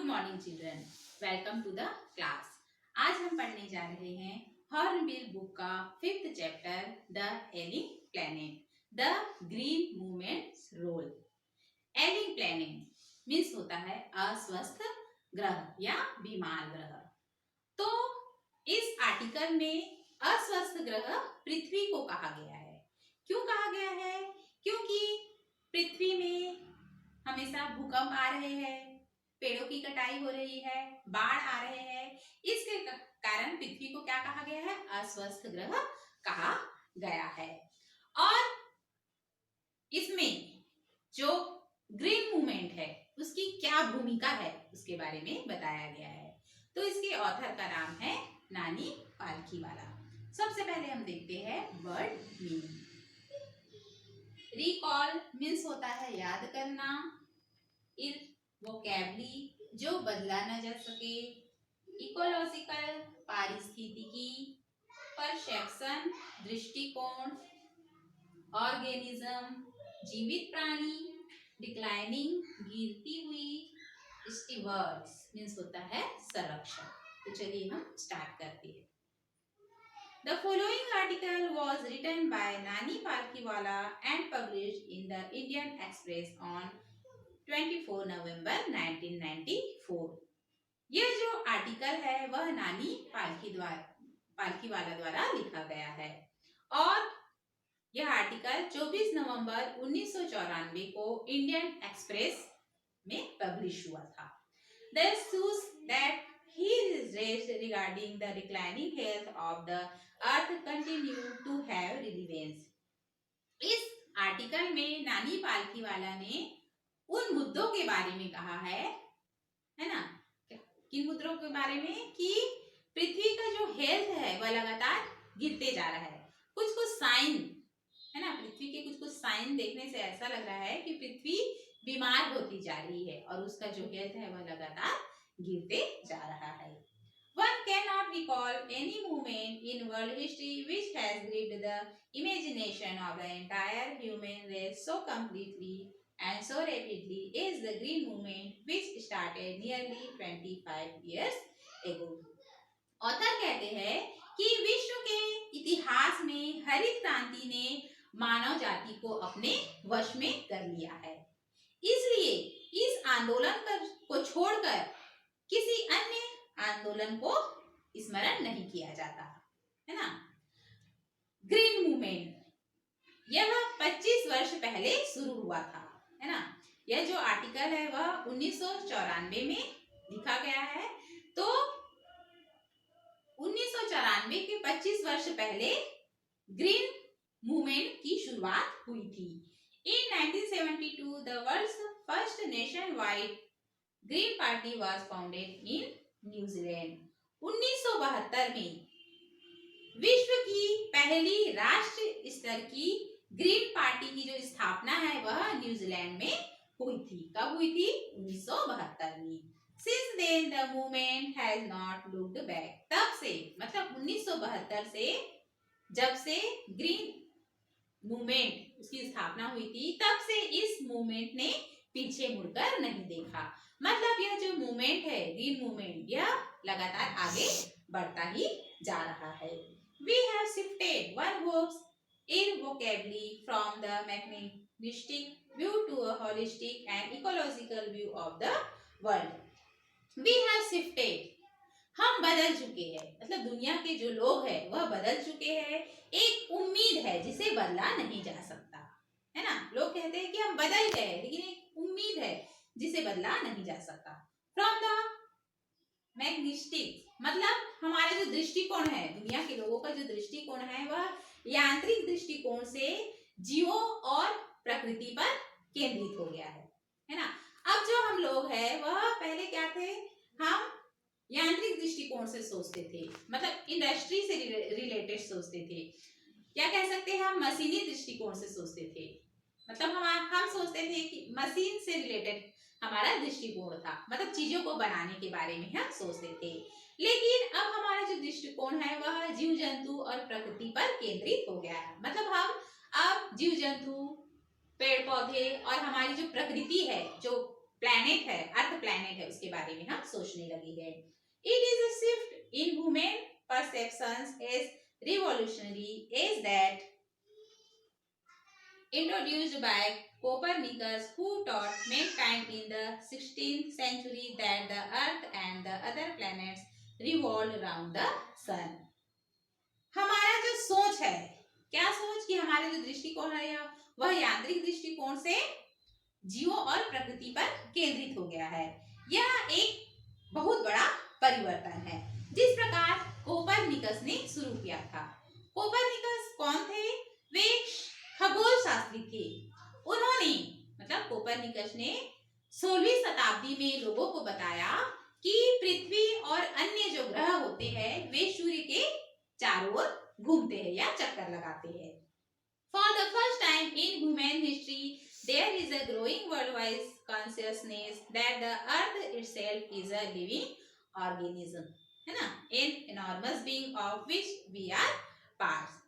Morning children, welcome to the class. आज हम पढ़ने जा रहे हैं हॉर्नबिल बुक का 5th chapter the ailing planet, the green movement's role. Ailing planet means होता है अस्वस्थ ग्रह या बीमार ग्रह। तो इस आर्टिकल में अस्वस्थ ग्रह पृथ्वी को कहा गया है। क्यों कहा गया है? क्योंकि पृथ्वी में हमेशा भूकंप आ रहे हैं, पेड़ों की कटाई हो रही है, बाढ़ आ रहे हैं। इसके कारण पृथ्वी को क्या कहा गया है? अस्वस्थ ग्रह कहा गया है। और इसमें जो ग्रीन मूवमेंट है उसकी क्या भूमिका है उसके बारे में बताया गया है। तो इसके ऑथर का नाम है नानी पालखीवाला। सबसे पहले हम देखते हैं वर्ड मीनिंग। रिकॉल मीन्स होता है याद करना, वोकैबुलरी जो बदला न जा सके, इकोलॉजिकल पारिस्थितिकी, परसेप्शन दृष्टिकोण, ऑर्गेनिज्म जीवित प्राणी, डिक्लाइनिंग गिरती हुई, स्टीवर्ड्स मीन्स होता है संरक्षण। तो चलिए हम स्टार्ट करते हैं। The following article was written by Nani Palkhiwala and published in the Indian Express on 24 नवंबर 1994। यह जो आर्टिकल है वह नानी पालखीवाला द्वारा लिखा गया है और यह आर्टिकल 24 नवंबर 1994 को इंडियन एक्सप्रेस में पब्लिश हुआ था। This shows that his race regarding the declining health of the earth continue to have relevance। इस आर्टिकल में नानी पालखीवाला ने उन मुद्दों के बारे में कहा है ना? किन मुद्दों के बारे में? कि पृथ्वी का जो हेल्थ है वह लगातार गिरते जा रहा है। कुछ साइन है ना, पृथ्वी के कुछ साइन देखने से ऐसा लग रहा है कि पृथ्वी बीमार होती जा रही है और उसका जो हेल्थ है वह लगातार गिरते जा रहा है। One cannot recall any moment in world history which has gripped the imagination of the entire human race so completely and so rapidly as the Green Movement, which started nearly 25 years ago। Author कहते हैं कि विश्व के इतिहास में हरित क्रांति ने मानव जाति को अपने वश में कर लिया है, इसलिए इस आंदोलन को छोड़कर किसी अन्य आंदोलन को स्मरण नहीं किया जाता है ना। ग्रीन मूवमेंट यह 25 वर्ष पहले शुरू हुआ था है ना। यह जो आर्टिकल है वह 1994 में लिखा गया है। तो 1994 के 25 वर्ष पहले ग्रीन मूवमेंट की शुरुआत हुई थी। In 1972, the world's first nationwide Green Party was founded in New Zealand. 1972 में विश्व की पहली राष्ट्र स्तर की ग्रीन पार्टी की जो स्थापना है वह न्यूजीलैंड में हुई थी। कब हुई थी? 1972 में। Since then the movement has not looked back। तब से मतलब 1972 से जब से ग्रीन मूवमेंट उसकी स्थापना हुई थी तब से इस मूवमेंट ने पीछे मुड़कर नहीं देखा। मतलब यह जो मूवमेंट है ग्रीन मूवमेंट यह लगातार आगे बढ़ता ही जा रहा है। We have shifted one hopes in vocabulary from the mechanistic view to a holistic and ecological view of the world। We have shifted हम बदल चुके हैं, मतलब दुनिया के जो लोग हैं वह बदल चुके हैं। एक उम्मीद है जिसे बदला नहीं जा सकता है ना। लोग कहते हैं कि हम बदल गए, लेकिन एक उम्मीद है जिसे बदला नहीं जा सकता। फ्रॉम द मैग्नेटिक मतलब हमारा जो दृष्टिकोण है, दुनिया के लोगों का जो दृष्टिकोण है वह यांत्रिक दृष्टिकोण से जीवों और प्रकृति पर केंद्रित हो गया है ना। अब जो हम लोग हैं वह पहले क्या थे? हम यांत्रिक दृष्टिकोण से सोचते थे, मतलब इंडस्ट्री से रिलेटेड सोचते थे। क्या कह सकते हैं? हम मशीनी दृष्टिकोण से सोचते थे, मतलब हम सोचते थे कि मशीन से रिलेटेड हमारा दृष्टिकोण था, मतलब चीजों को बनाने के बारे में हम सोचते थे। लेकिन अब हमारा जो दृष्टिकोण है वह जीव जंतु और प्रकृति पर केंद्रित हो गया है। मतलब हम अब जीव जंतु, पेड़ पौधे और हमारी जो प्रकृति है, जो प्लैनेट है, अर्थ प्लैनेट है, उसके बारे में हम सोचने लगे हैं। It is a shift in human perceptions as revolutionary as that introduced by Copernicus, who taught mankind in the 16th century that the Earth and the other planets revolved around the sun. हमारा जो सोच है, क्या सोच कि हमारे जो दृष्टिकोण है वह यांत्रिक दृष्टिकोण से जीवों और प्रकृति पर केंद्रित हो गया है। यह एक बहुत बड़ा परिवर्तन है जिस प्रकार कोपरनिकस ने शुरू किया था। कोपरनिकस कौन थे? वे खगोल शास्त्री थे। उन्होंने मतलब कोपरनिकस ने 16वीं शताब्दी में लोगों को बताया कि पृथ्वी और अन्य जो ग्रह होते हैं वे सूर्य के चारों ओर घूमते हैं या चक्कर लगाते हैं। For the first time in human history, there is a growing worldwide consciousness that the earth itself is a living organism, है ना, an enormous being of which we are parts.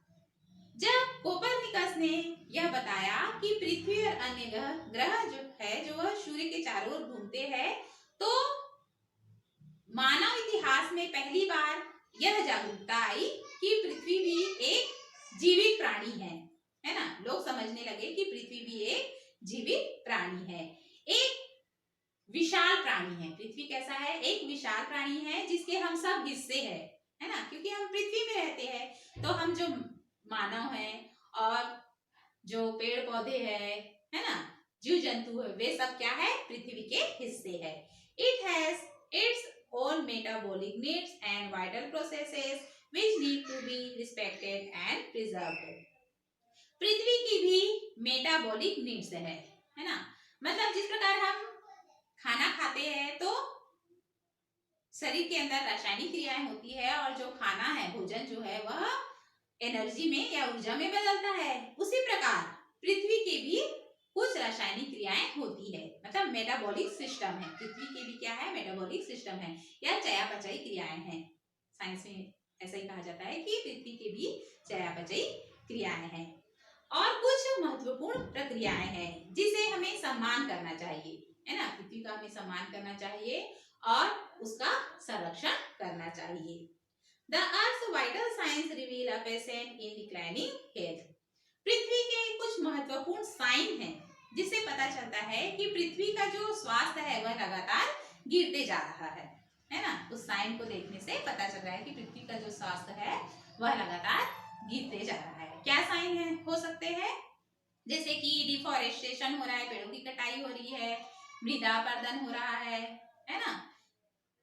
जब कोपरनिकस ने यह बताया कि पृथ्वी और अन्य ग्रह जो है जो वह सूर्य के चारों ओर घूमते हैं, तो मानव इतिहास में पहली बार यह जागरूकता आई कि पृथ्वी भी एक जीवित प्राणी है ना। लोग समझने लगे कि पृथ्वी भी एक जीवित प्राणी है, एक विशाल प्राणी है। पृथ्वी कैसा है? एक विशाल प्राणी है जिसके हम सब हिस्से हैं, है ना, क्योंकि हम पृथ्वी में रहते हैं। तो हम जो मानव हैं और जो पेड़ पौधे हैं, है ना, जीव जंतु है, वे सब क्या है? पृथ्वी के हिस्से है। It has its own metabolic needs and vital processes which need to be respected and preserved. पृथ्वी की भी मेटाबॉलिक नीड्स है ना, मतलब जिस प्रकार हम खाना खाते हैं तो शरीर के अंदर रासायनिक क्रियाएं होती है और जो खाना है, भोजन जो है वह एनर्जी में या ऊर्जा में बदलता है। उसी प्रकार पृथ्वी के भी कुछ रासायनिक क्रियाएं होती है, मतलब मेटाबॉलिक सिस्टम है। पृथ्वी के भी क्या है? मेटाबॉलिक सिस्टम है या चयापचयी क्रियाएं हैं। साइंस में ऐसा ही कहा जाता है कि पृथ्वी के भी चयापचयी क्रियाएं हैं और कुछ महत्वपूर्ण प्रक्रियाएं हैं जिसे हमें सम्मान करना चाहिए, है ना। पृथ्वी का हमें सम्मान करना चाहिए और उसका संरक्षण करना चाहिए। The Earth's vital signs reveal a patient in declining health. पृथ्वी के कुछ महत्वपूर्ण साइन हैं जिससे पता चलता है कि पृथ्वी का जो स्वास्थ्य है वह लगातार गिरते जा रहा है ना। उस साइन को देखने से पता चल रहा है कि पृथ्वी का जो स्वास्थ्य है वह लगातार गिरते जा रहा है। क्या साइन है हो सकते हैं? जैसे कि डिफॉरेस्टेशन हो रहा है, पेड़ों की कटाई हो रही है, मृदा अपरदन हो रहा है ना।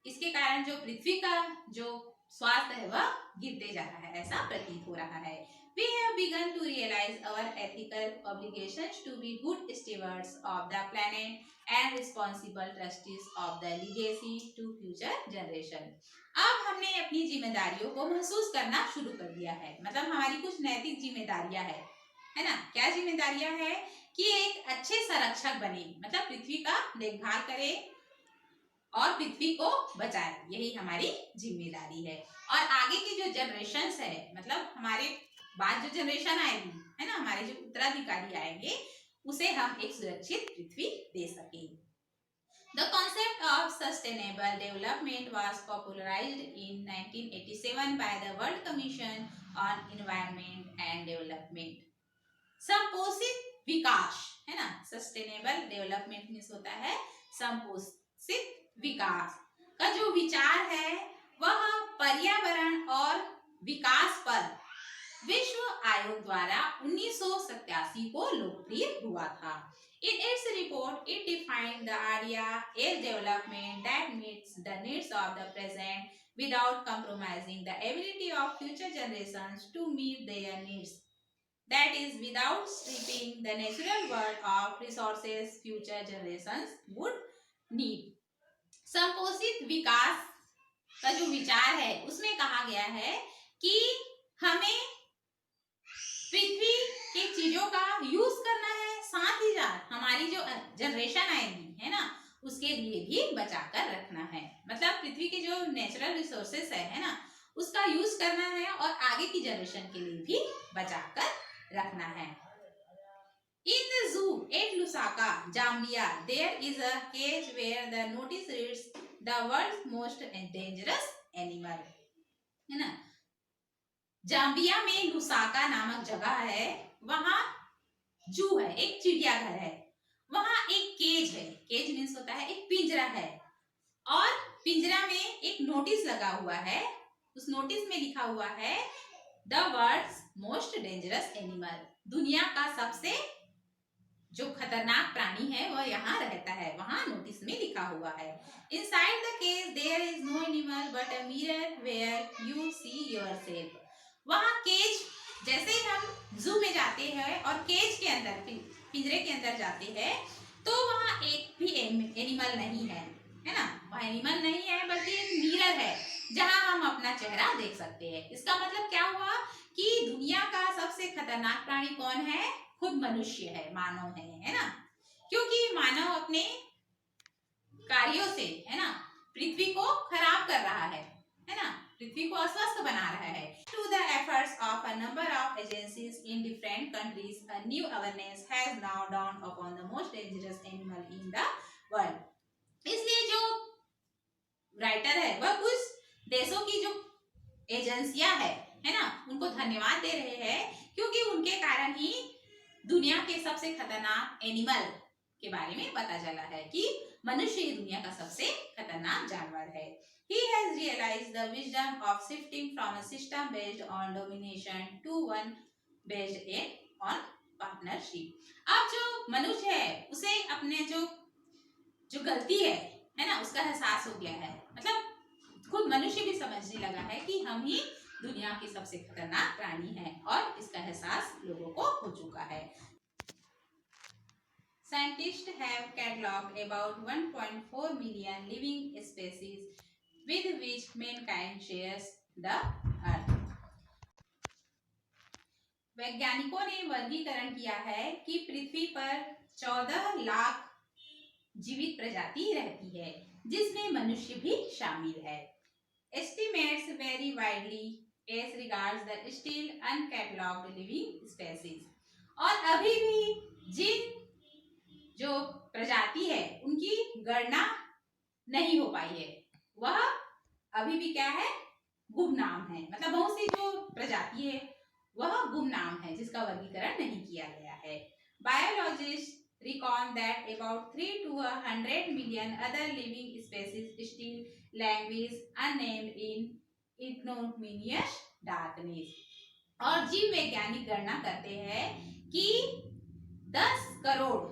इसके कारण जो पृथ्वी का जो स्वास्थ्य है वह गिरते जा रहा है, ऐसा प्रतीत हो रहा है। We have begun to realize our ethical obligations to be good stewards of the planet and responsible trustees of the legacy to future generation. अब हमने अपनी जिम्मेदारियों को महसूस करना शुरू कर दिया है, मतलब हमारी कुछ नैतिक जिम्मेदारियां है ना। क्या जिम्मेदारियां है? कि एक अच्छे संरक्षक बने, मतलब पृथ्वी का देखभाल करे और पृथ्वी को बचाए, यही हमारी जिम्मेदारी है। और आगे की जो जनरेशंस है, मतलब हमारे बाद जो जनरेशन आएगी, है ना, हमारे जो उत्तराधिकारी आएंगे, उसे हम एक सुरक्षित पृथ्वी दे सके। The concept of sustainable development was popularized in 1987 by the World Commission on Environment and Development. संपोषित विकास, है ना, सस्टेनेबल डेवलपमेंट मीन्स होता है संपोषित विकास का जो विचार है वह पर्यावरण और विकास पर विश्व आयोग द्वारा 1987 को लोकप्रिय हुआ था। In its report, it defined the area as development that meets the needs of the present without compromising the ability of future generations to meet their needs. That is, without stripping the natural world of resources future generations would need. संपोषित विकास का जो विचार है उसमें कहा गया है कि हमें पृथ्वी की चीजों का यूज करना है, साथ ही साथ हमारी जो जनरेशन आएगी, है ना, उसके लिए भी बचाकर रखना है। मतलब पृथ्वी के जो नेचुरल रिसोर्सेस है ना, उसका यूज करना है और आगे की जनरेशन के लिए भी बचाकर रखना है। In the zoo at Lusaka, Zambia, there is a cage where the notice reads the world's most dangerous animal. है ना? जाम्बिया में लुसाका नामक जगह है, वहां जू है, एक चिड़ियाघर है, वहां एक केज है, केज मीन्स होता है एक पिंजरा है, और पिंजरा में एक नोटिस लगा हुआ है, उस नोटिस में लिखा हुआ है the world's most dangerous animal, दुनिया का सबसे जो खतरनाक प्राणी है वह यहाँ रहता है, वहां नोटिस में लिखा हुआ है। Inside the cage there is no animal but a mirror where you see yourself. वहां केज, जैसे ही हम जू में जाते हैं और केज के अंदर, पिंजरे के अंदर जाते हैं, तो वहां एक भी एनिमल नहीं है ना, वहां एनिमल नहीं है बल्कि एक मिरर है जहां हम अपना चेहरा देख सकते हैं। इसका मतलब क्या हुआ कि दुनिया का सबसे खतरनाक प्राणी कौन है? खुद मनुष्य है, मानव है ना, क्योंकि मानव अपने कार्यों से, है ना, पृथ्वी को खराब कर रहा है ना, पृथ्वी को अस्वस्थ बना रहा है। To the efforts of a number of agencies in different countries, a new awareness has now dawned upon the most dangerous animal in the world. इसलिए जो राइटर है वह कुछ देशों की जो एजेंसियां है ना, उनको धन्यवाद दे रहे हैं, क्योंकि उनके कारण ही दुनिया के सबसे खतरनाक एनिमल के बारे में पता चला है कि मनुष्य ही दुनिया का सबसे खतरनाक जानवर है। He has realized the wisdom of shifting from a system based on domination to one based on partnership. अब जो मनुष्य है उसे अपने जो गलती है ना, उसका एहसास हो गया है, मतलब खुद मनुष्य भी समझने लगा है कि हम ही दुनिया की सबसे खतरनाक प्राणी हैं, और इसका एहसास लोगों को हो चुका है। Scientists have catalogued about 1.4 million living species with which mankind shares the earth. वैज्ञानिकों ने वर्गीकरण किया है कि पृथ्वी पर 14 लाख जीवित प्रजाति रहती है, जिसमें मनुष्य भी शामिल है। Estimates vary widely as regards the still uncatalogued living species. और अभी भी जिन जो प्रजाति है उनकी गणना नहीं हो पाई है, वह अभी भी क्या है? गुमनाम है, मतलब बहुत सी जो प्रजाति है वह गुमनाम है, जिसका वर्गीकरण नहीं किया गया है। Biologist reckon that about 3 to 100 million other living species still languish unnamed in ignominious darkness. और जीव वैज्ञानिक गणना करते हैं कि 10 करोड़,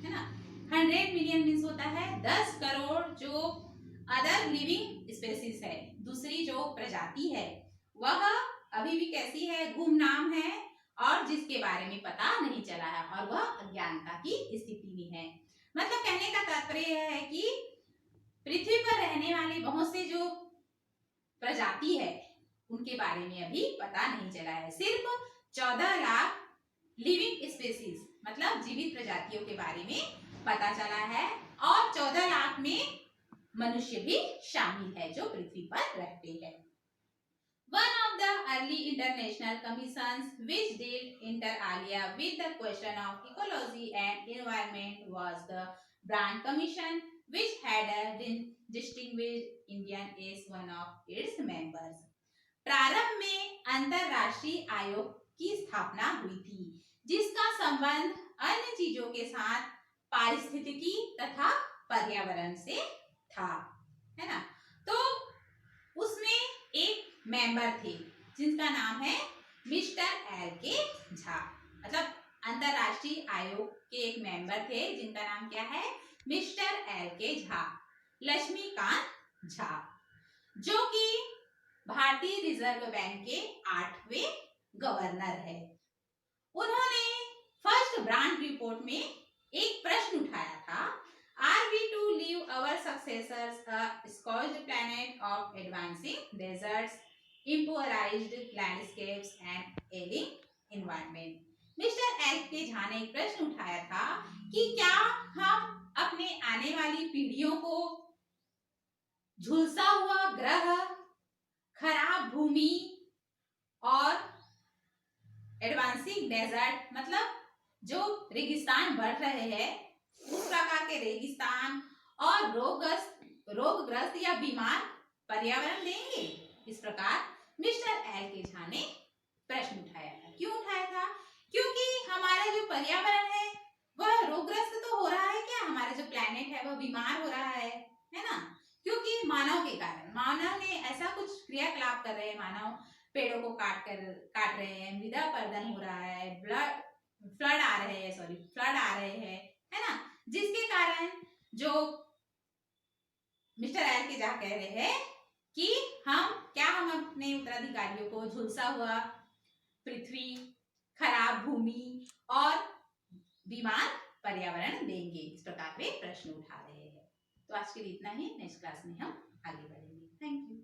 है ना, 100 मिलियन मीन्स होता है 10 करोड़ जो अदर लिविंग स्पेसीज है, दूसरी जो प्रजाति है, वह अभी भी कैसी है? गुमनाम है, और जिसके बारे में पता नहीं चला है, और वह अज्ञानता की स्थिति में है। मतलब कहने का तात्पर्य यह है कि पृथ्वी पर रहने वाले बहुत से जो प्रजाति है उनके बारे में अभी पता नहीं चला है। सिर्फ 14 लाख लिविंग स्पेसीज, मतलब जीवित प्रजातियों के बारे में पता चला है, और 14 लाख में मनुष्य भी शामिल है जो पृथ्वी पर रहते हैं। One of the early international commissions which dealt inter alia with the question of ecology and environment was the Brand Commission, which had distinguished India as one of its members. प्रारंभ में अंतरराष्ट्रीय आयोग की स्थापना हुई थी, जिसका संबंध अन्य चीजों के साथ पारिस्थितिकी तथा पर्यावरण से था, है ना। तो उसमें एक मेंबर थे जिनका नाम है मिस्टर एल के झा, मतलब अंतरराष्ट्रीय आयोग के एक मेंबर थे जिनका नाम क्या है? मिस्टर एल के झा, लक्ष्मीकांत झा, जो कि भारतीय रिजर्व बैंक के 8वें गवर्नर है। उन्होंने फर्स्ट ब्रांड रिपोर्ट में एक प्रश्न उठाया था, Are we to leave our successors a scorched planet of advancing deserts, impoverished landscapes and ailing environment? Mister L के झा ने एक प्रश्न उठाया था कि क्या हम अपने आने वाली पीढ़ियों को झुलसा हुआ ग्रह, खराब भूमि और एडवांसिंग डेजर्ट, मतलब जो रेगिस्तान बढ़ रहे हैं उस प्रकार के रेगिस्तान और रोगग्रस्त या बीमार पर्यावरण देंगे। इस प्रकार मिस्टर एल के झा ने प्रश्न उठाया था। क्यों उठाया था? क्योंकि हमारा जो पर्यावरण है वह रोगग्रस्त तो हो रहा है, क्या हमारा जो प्लेनेट है वह बीमार हो रहा है ना? क्योंकि मानव के कारण, मानव ने ऐसा कुछ क्रियाकलाप कर रहे हैं, मानव पेड़ों को काट रहे हैं, मृदा अपरदन हो रहा है, फ्लड आ रहे हैं, है ना? जिसके कारण जो मिस्टर एल के झा कह रहे हैं कि हम अपने उत्तराधिकारियों को झुलसा हुआ पृथ्वी, खराब भूमि और बीमार पर्यावरण देंगे। इस प्रकार वे प्रश्न उठा रहे हैं। तो आज के लिए इतना ही, नेक्स्ट क्लास में हम आगे बढ़ेंगे। Thank you.